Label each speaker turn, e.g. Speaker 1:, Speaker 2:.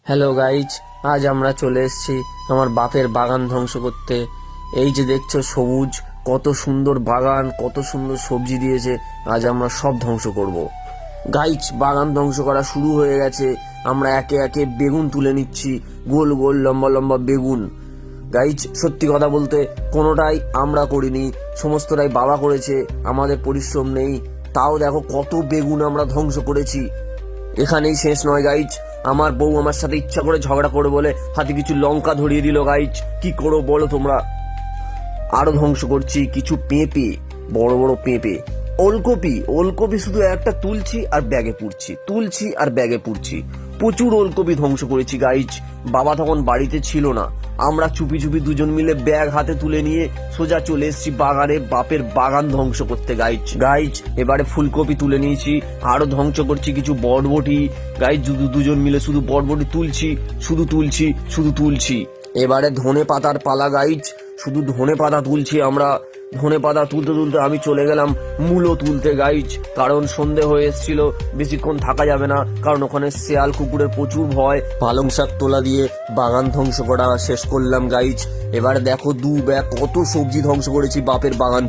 Speaker 1: Hello guys, আজ আমরা চলে এসেছি আমার বাপের বাগান ধ্বংস করতে। এই যে দেখছো সবুজ, কত সুন্দর বাগান, কত সুন্দর সবজি দিয়েছে। আজ আমরা সব ধ্বংস করব। গাইজ, বাগান ধ্বংস করা শুরু হয়ে গেছে। আমরা একে একে বেগুন তুলে নিচ্ছি, গোল গোল লম্বা লম্বা বেগুন। গাইজ, সত্যি কথা বলতে কোনোটাই আমরা করিনি, সমস্তটাই বাবা করেছে, আমাদের পরিশ্রম নেই। তাও দেখো কত বেগুন আমরা ধ্বংস করেছি। এখানেই শেষ নয় গাইজ, আমার বউ আমার সাথে ইচ্ছা করে ঝগড়া করে বলে হাতে কিছু লঙ্কা ধরিয়ে দিল। গাইজ, কি করো বলো তোমরা। আরো ধ্বংস করছি কিছু পেঁপে, বড় বড় পেঁপে। ওলকপি ওলকপি শুধু একটা তুলছি আর ব্যাগে পুরছি, তুলছি আর ব্যাগে পুরছি। প্রচুর ওলকপি ধ্বংস করেছি গাইজ। বাবা তখন বাড়িতে ছিল না, আমরা চুপি চুপি দুজন মিলে ব্যাগ হাতে তুলে নিয়ে সোজা চলে এসেছি বাগানে, বাপের বাগান ধ্বংস করতে। গাইজ এবারে ফুলকপি তুলে নিয়েছি, আরো ধ্বংস করছি কিছু বরবটি। গাইজ দুজন মিলে শুধু বরবটি তুলছি, শুধু তুলছি। এবারে ধনে পাতার পালা গাইজ, শুধু ধনে পাতা তুলছি আমরা। ধনে পাতা তুলতে তুলতে আমি চলে গেলাম মূলো তুলতে গাইজ, কারণ সন্ধে হয়ে এসেছিল, বেশিক্ষণ থাকা যাবে না, কারণ ওখানে শেয়াল কুকুরের প্রচুর ভয়। পালং শাক তোলা দিয়ে বাগান ধ্বংস করা শেষ করলাম গাইজ। এবারে দেখো দু ব্যাগ কত সবজি ধ্বংস করেছি বাপের বাগান।